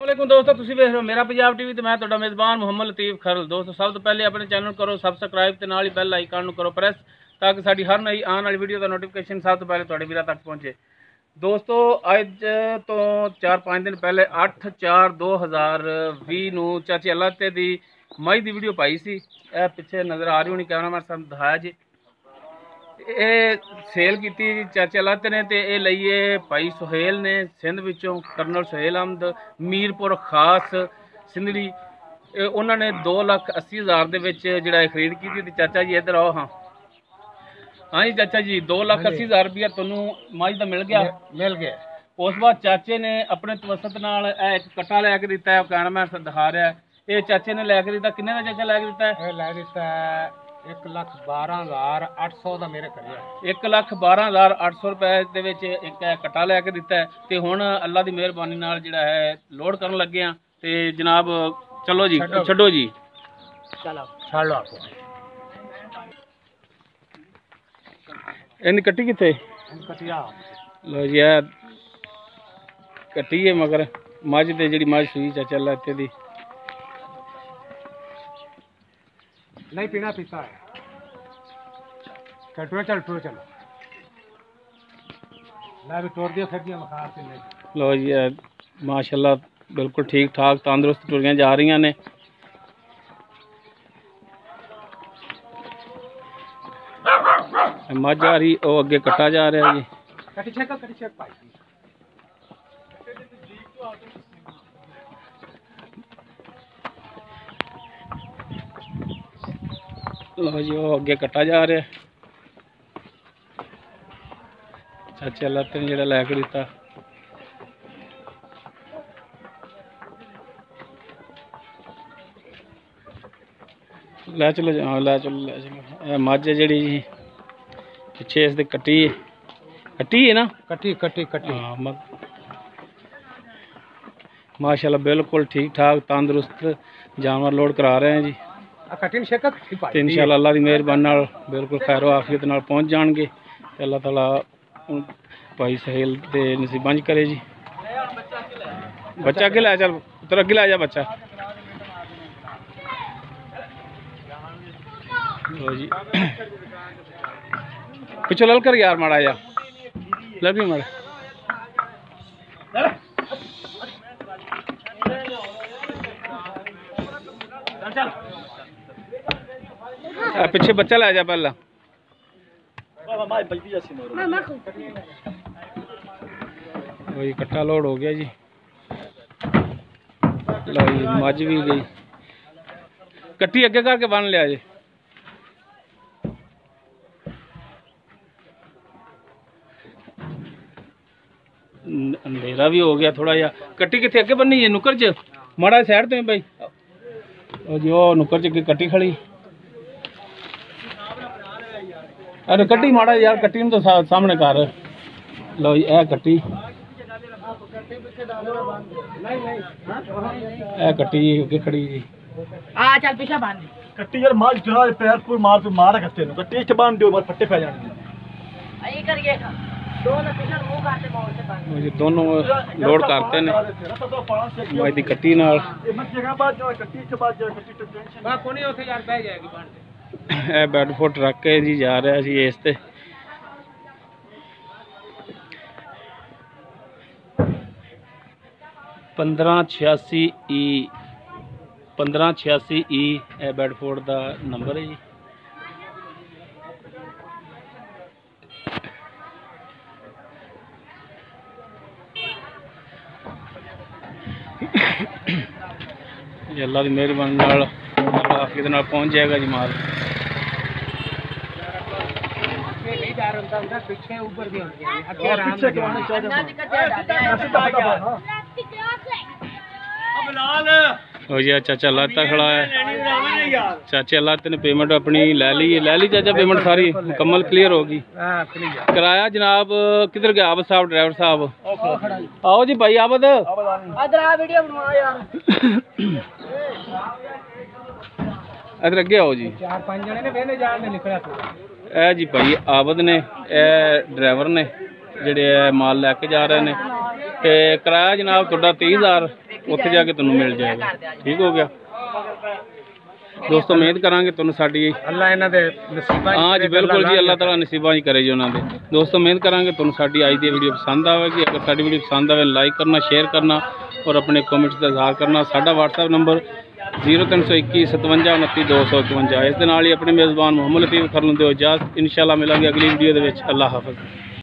वालेकुम दोस्तों, तुसीं वेख रहे हो मेरा पंजाब टीवी ते मैं तुहाडा मेज़बान मुहम्मद लतीफ़ खरल। दोस्तों सब तो पहले अपने चैनल करो सबसक्राइब ते नाल ही बैल आइकन करो प्रेस ताकि साडी हर नई आने वाली वीडियो का नोटिफिकेशन सब तो पहले तुहाडे वीरां तक पहुंचे। दोस्तों अज तो 4-5 दिन पहले 8/4/2020 नूं चाची अल्लाते दी मई दी वीडियो पाई सी। ए पिछे नज़र आ रही होनी, कैमरामैन साहब दिखाया जी। ਇਹ ਸੇਲ ਕੀਤੀ ਚਾਚਾ ਲੱਤ ਨੇ ਤੇ ਇਹ ਲਈਏ ਭਾਈ ਸੁਹੇਲ ਨੇ ਸਿੰਧ ਵਿੱਚੋਂ, ਕਰਨਲ ਸੁਹੇਲ ਅਹਿਮਦ ਮੀਰਪੁਰ ਖਾਸ ਸਿੰਧੜੀ। ਉਹਨਾਂ ਨੇ 2,80,000 ਦੇ ਵਿੱਚ ਜਿਹੜਾ ਇਹ ਖਰੀਦ ਕੀਤੀ। ਤੇ ਚਾਚਾ ਜੀ ਇੱਧਰ ਆਓ। ਹਾਂ ਜੀ ਚਾਚਾ ਜੀ 2,80,000 ਰੁਪਇਆ ਤੁਹਾਨੂੰ ਮੱਝ ਦਾ ਮਿਲ ਗਿਆ। ਉਸ ਬਾਅਦ ਚਾਚੇ ਨੇ ਆਪਣੇ ਤਵਸਤ ਨਾਲ ਇਹ ਇੱਕ ਕੱਟਾ ਲੈ ਕੇ ਦਿੱਤਾ ਹੈ, ਕੈਮਰਾਮੈਨ ਦਿਖਾ ਰਿਹਾ। ਇਹ ਚਾਚੇ ਨੇ ਲੈ ਕੇ ਦਿੱਤਾ। ਕਿੰਨੇ ਦਾ ਚਾਚਾ ਲੈ ਕੇ ਦਿੱਤਾ? ਇਹ ਲੈ ਦਿੱਤਾ 1,12,800 ਦਾ ਮੇਰੇ ਘਰੇ 1,12,800 ਰੁਪਏ ਦੇ ਵਿੱਚ ਇੱਕ ਕੱਟਾ ਲੈ ਕੇ ਦਿੱਤਾ। ਤੇ ਹੁਣ ਅੱਲਾ ਦੀ ਮਿਹਰਬਾਨੀ ਨਾਲ ਜਿਹੜਾ ਹੈ ਲੋਡ ਕਰਨ ਲੱਗੇ ਆ। ਤੇ ਜਨਾਬ ਚਲੋ ਜੀ, ਛੱਡੋ ਜੀ, ਚਲੋ ਛੱਡ ਲਓ। ਇਹਦੀ ਕੱਟੀ ਕਿੱਥੇ? ਲੋ ਜੀ ਇਹ ਕੱਟੀ ਹੈ ਮਗਰ ਮੱਝ ਤੇ ਜਿਹੜੀ ਮੱਝ ਸੂਈ ਚਾਚਾ ਅੱਲਾ ਇੱਥੇ ਦੀ नहीं पीना पीता है। चल चलो मैं भी तोड़ दिया फिर दिया मखार से। लो जी माशाल्लाह बिल्कुल ठीक ठाक तंदुरुस्त टुरियां जा रही ने। मझ आ रही वो अगे कट्टा जा रहा जी। लो जी वो अगे कट्टा जा रहा। चाचे लत्त ने जो लैके दिता। लै चलो हाँ लै चलो मझ जी पिछे इसके कट्टी है ना, कट्टी हाँ माशाल्लाह बिल्कुल ठीक ठाक तंदुरुस्त जानवर लोड करा रहे हैं जी। इंशाअल्लाह अल्लाह की मेहरबानी नाल बिल्कुल खैरो आफियत नाल पहुँच जाएंगे। अल्लाह ताला भाई सुहेल दे नसीबां च करे जी। बच्चा अगे लै चल पुत्र, अगे लै जा बच्चा। लो जी पिछो लल कर यार माड़ा जा लल भी माड़ा। पीछे बच्चा लै जा पहला। वही कट्टा लोड हो गया जी। लो जी मझ भी गई, कट्टी अगे करके बन लिया जी। अंधेरा भी हो गया थोड़ा जा। कट्टी कितने अगे बननी है? नुक्कर च माड़ा साइड तो भाई जी। वो नुक्कर च कट्टी खड़ी। अरे कट्टी माड़ा यार, कट्टी तो सामने कर। लो जी ए कट्टी, ए कट्टी अगे खड़ी जी। आ चल पीछे बांध कट्टी यार। मार चढ़ा पैर पूर मार पे मारा कट्टे नु। कट्टी च बांध दियो, मार पट्टे पै जाणगे। आई करिए दोनों पीछे मुंह काटे मोड़ से बांध। ये दोनों लोड करते ने भाई दी कट्टी नाल। ये मत जगह बात जो कट्टी च बात जो कट्टी तो टेंशन बा कोनी उथे यार बह जाएगी बांध। ए बेडफोर्ड रख के जी जा रहा सी इस ते। पंद्रह 1586 ई ए बेडफोर्ड का नंबर है जी। अल्लाह की मेहरबानी नाल आफियत नाल पहुँच जाएगा जी माल। जी चाचा लाता खड़ा है। चाचा लात ने पेमेंट अपनी ले ली चाचा पेमेंट सारी मुकम्मल क्लियर होगी। किराया जनाब किधर गया? आबद साहब ड्राइवर साहब आओ जी भाई। आबद इधर अगे आओ जी। 4-5 जने ने वेले जान दे निकलिया ए जी भाई आबद ने ए ड्राइवर ने जेडे माल लैके जा रहे ने। ते किराया जनाब तुहाडा 30,000 ਉੱਥੇ ਜਾ ਕੇ ਤੁਹਾਨੂੰ ਮਿਲ ਜਾਏਗਾ। ਠੀਕ ਹੋ ਗਿਆ ਦੋਸਤੋ, ਮਿਹਨਤ ਕਰਾਂਗੇ ਤੁਹਾਨੂੰ ਸਾਡੀ ਅੱਲਾ ਇਹਨਾਂ ਦੇ ਨਸੀਬਾਂ ਹਾਂ ਜੀ ਬਿਲਕੁਲ ਜੀ, ਅੱਲਾਹ ਤਾਲਾ ਨਸੀਬਾਂ ਹੀ ਕਰੇ ਜੀ ਉਹਨਾਂ ਦੇ। ਦੋਸਤੋ ਮਿਹਨਤ ਕਰਾਂਗੇ ਤੁਹਾਨੂੰ ਸਾਡੀ ਅੱਜ ਦੀ ਵੀਡੀਓ ਪਸੰਦ ਆਵੇਗੀ। ਅਗਰ ਸਾਡੀ ਵੀਡੀਓ ਪਸੰਦ ਆਵੇ ਲਾਈਕ ਕਰਨਾ, ਸ਼ੇਅਰ ਕਰਨਾ ਔਰ ਆਪਣੇ ਕਮੈਂਟਸ ਦਾ ਇਜ਼ਹਾਰ ਕਰਨਾ। ਸਾਡਾ WhatsApp ਨੰਬਰ 0321 57 29 251। ਇਸ ਦੇ ਨਾਲ ਹੀ ਆਪਣੇ ਮੇਜ਼ਬਾਨ ਮੁਹੰਮਦ ਲਤੀਫ ਖਰਲੂੰ ਦਿਓ ਇਜਾਜ਼ਤ। ਇਨਸ਼ਾਅੱਲਾ ਮਿਲਾਂਗੇ ਅਗਲੀ ਵੀਡੀਓ ਦੇ ਵਿੱਚ। ਅੱਲਾਹ ਹਾਫਿਜ਼।